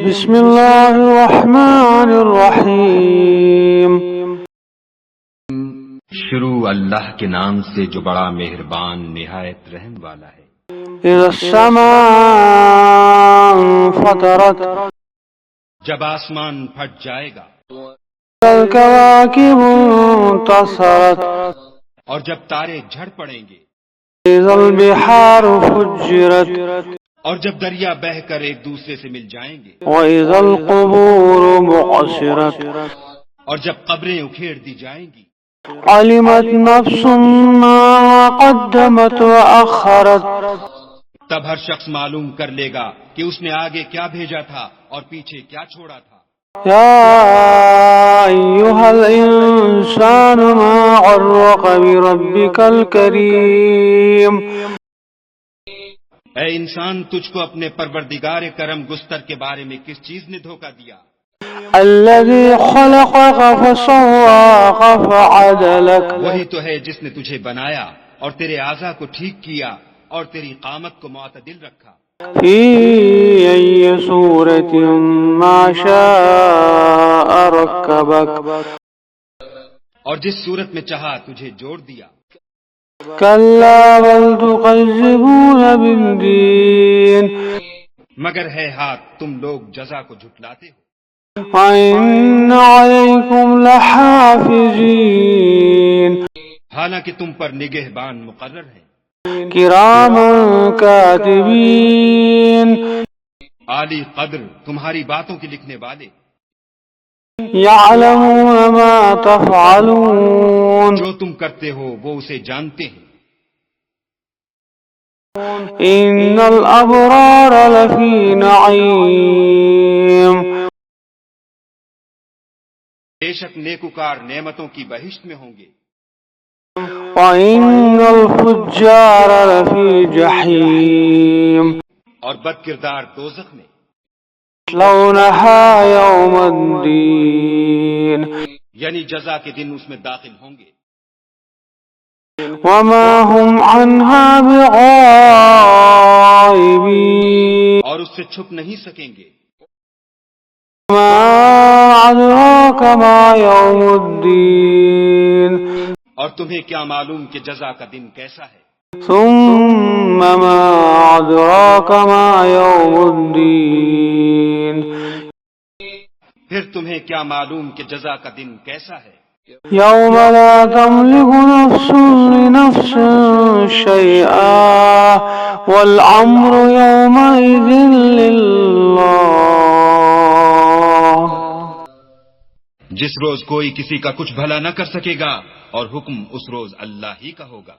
بسم اللہ الرحمن الرحیم. شروع اللہ کے نام سے جو بڑا مہربان نہایت رحم والا ہے. اذا السماء انفطرت جب آسمان پھٹ جائے گا الكواكب انتصرت اور جب تارے جھڑ پڑیں گے اذا البحار فجرت اور جب دریا بہہ کر ایک دوسرے سے مل جائیں گے واذا القبور بعثرت اور جب قبریں اکھیڑ دی جائیں گی. علمت نفس ما قدمت واخرت تب ہر شخص معلوم کر لے گا کہ اس نے آگے کیا بھیجا تھا اور پیچھے کیا چھوڑا تھا. یا ایھا الانسان ما غرک بربک الکریم. اے انسان، تجھ کو اپنے پروردگار کرم گستر کے بارے میں کس چیز نے دھوکہ دیا؟ الذی خلقک فسواک فعدلک. وہی تو ہے جس نے تجھے بنایا اور تیرے اعضاء کو ٹھیک کیا اور تیری قامت کو معتدل رکھا. فی ای صورت ما شاء رکبک. اور جس صورت میں چاہا تجھے جوڑ دیا. کلا بل تکذبون بالدین مگر ہے ہاتھ تم لوگ جزا کو جھٹلاتے ہو. وَإِنَّ عَلَيْكُمْ لَحَافِظِينَ حالانکہ تم پر نگہبان مقرر ہیں. کِرَامًا کاتبین عالی قدر تمہاری باتوں کی لکھنے والے. یعلمون ما تفعلون. جو تم کرتے ہو وہ اسے جانتے ہیں. ان الابرار لفی نعیم. بے شک نیکوکار نعمتوں کی بہشت میں ہوں گے. وَإِنَّ الْفُجَّارَ لَفِي جَحِيمٍ. اور بد کردار دوزخ میں. يَصْلَوْنَهَا يَوْمَ الدِّينِ یعنی جزا کے دن اس میں داخل ہوں گے. وَمَا هُمْ عَنْهَا بِغَائِبِينَ. اور اس سے چھپ نہیں سکیں گے. مَا أَدْرَاكَ مَا يَوْمُ الدِّينِ. اور تمہیں کیا معلوم کہ جزا کا دن کیسا ہے. ثُمَّ مَا أَدْرَاكَ مَا يَوْمُ الدِّينِ. پھر تمہیں کیا معلوم کہ جزا کا دن کیسا ہے. يَوْمَ لَا تَمْلِكُ نَفْسٌ لِنَفْسٍ شَيْئًا وَالْأَمْرُ يَوْمَئِذٍ لِلَّهِ. جس روز کوئی کسی کا کچھ بھلا نہ کر سکے گا اور حکم اس روز اللہ ہی کا ہوگا.